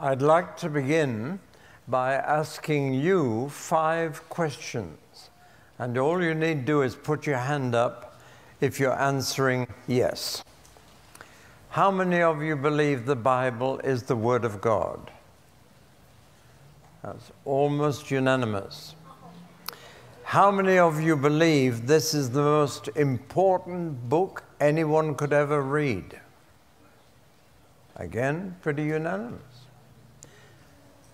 I'd like to begin by asking you 5 questions. And all you need to do is put your hand up if you're answering yes. How many of you believe the Bible is the Word of God? That's almost unanimous. How many of you believe this is the most important book anyone could ever read? Again, pretty unanimous.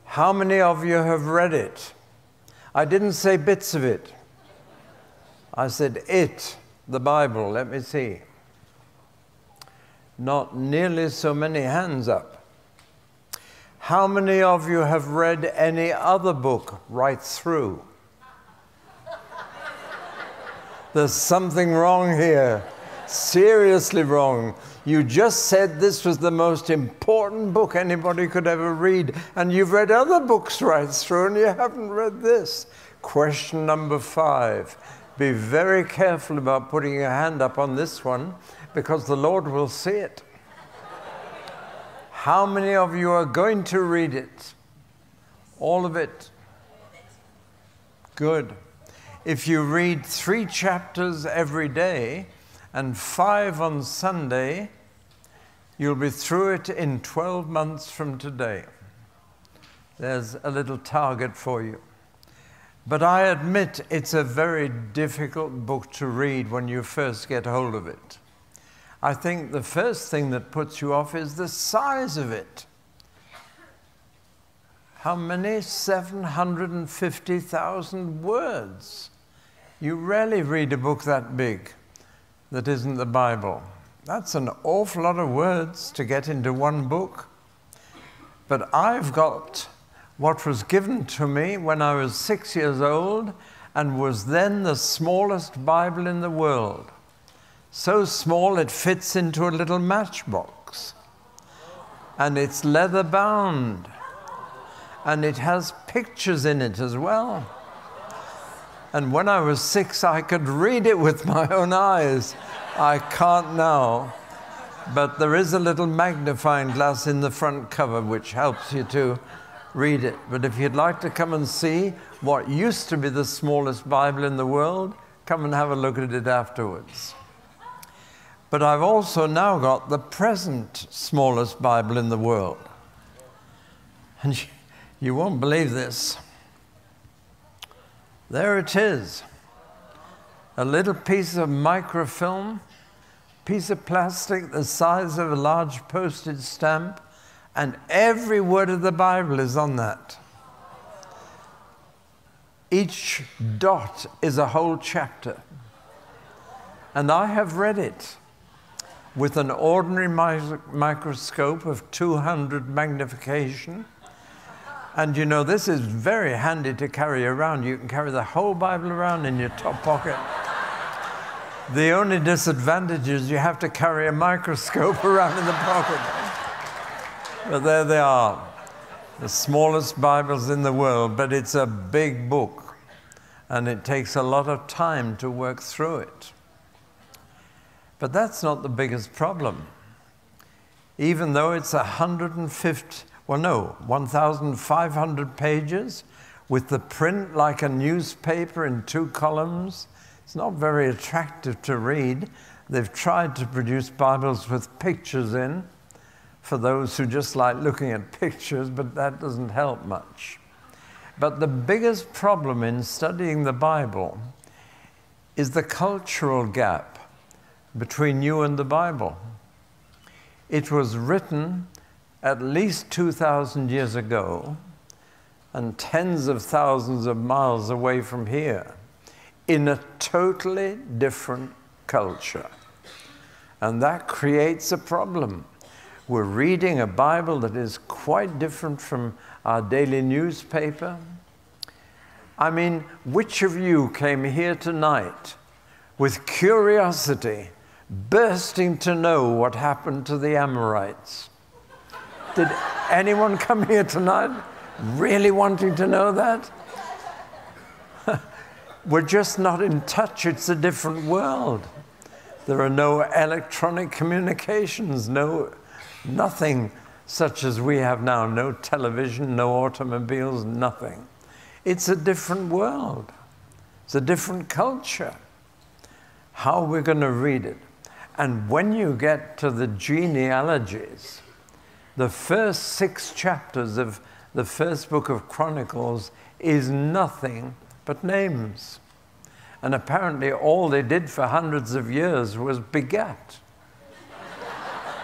How many of you have read it? I didn't say bits of it. I said it, the Bible. Let me see. Not nearly so many hands up. How many of you have read any other book right through? There's something wrong here. Seriously wrong. You just said this was the most important book anybody could ever read, and you've read other books right through, and you haven't read this. Question number 5. Be very careful about putting your hand up on this one, because the Lord will see it. How many of you are going to read it? All of it? Good. If you read 3 chapters every day, and 5 on Sunday, you'll be through it in 12 months from today. There's a little target for you. But I admit it's a very difficult book to read when you first get hold of it. I think the first thing that puts you off is the size of it. How many? 750,000 words. You rarely read a book that big that isn't the Bible. That's an awful lot of words to get into one book. But I've got what was given to me when I was 6 years old and was then the smallest Bible in the world. So small it fits into a little matchbox. And it's leather bound. And it has pictures in it as well. And when I was 6, I could read it with my own eyes. I can't now. But there is a little magnifying glass in the front cover which helps you to read it. But if you'd like to come and see what used to be the smallest Bible in the world, come and have a look at it afterwards. But I've also now got the present smallest Bible in the world. And you won't believe this. There it is, a little piece of microfilm, piece of plastic the size of a large postage stamp, and every word of the Bible is on that. Each dot is a whole chapter. And I have read it with an ordinary microscope of 200 magnification. And you know, this is very handy to carry around. You can carry the whole Bible around in your top pocket. The only disadvantage is you have to carry a microscope around in the pocket. But there they are, the smallest Bibles in the world, but it's a big book, and it takes a lot of time to work through it. But that's not the biggest problem. Even though it's 1,500 pages, with the print like a newspaper in 2 columns. It's not very attractive to read. They've tried to produce Bibles with pictures in for those who just like looking at pictures, but that doesn't help much. But the biggest problem in studying the Bible is the cultural gap between you and the Bible. It was written at least 2,000 years ago, and tens of thousands of miles away from here, in a totally different culture. And that creates a problem. We're reading a Bible that is quite different from our daily newspaper. I mean, which of you came here tonight with curiosity, bursting to know what happened to the Amorites? Did anyone come here tonight really wanting to know that? We're just not in touch. It's a different world. There are no electronic communications, nothing such as we have now. No television, no automobiles, nothing. It's a different world. It's a different culture. How are we going to read it? And when you get to the genealogies, the first 6 chapters of the first book of Chronicles is nothing but names. And apparently all they did for hundreds of years was begat.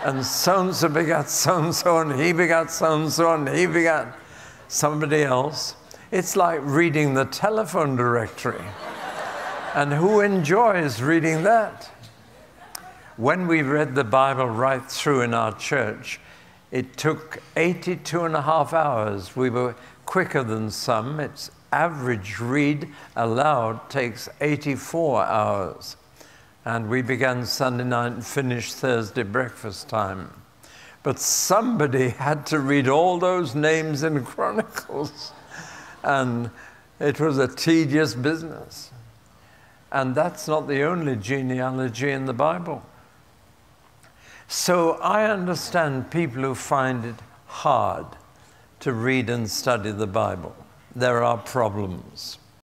And so-and-so begat so-and-so, and he begat so-and-so, and he begat somebody else. It's like reading the telephone directory. And who enjoys reading that? When we read the Bible right through in our church, it took 82.5 hours. We were quicker than some. Its average read aloud takes 84 hours. And we began Sunday night and finished Thursday breakfast time. But somebody had to read all those names in Chronicles. And it was a tedious business. And that's not the only genealogy in the Bible. So I understand people who find it hard to read and study the Bible. There are problems.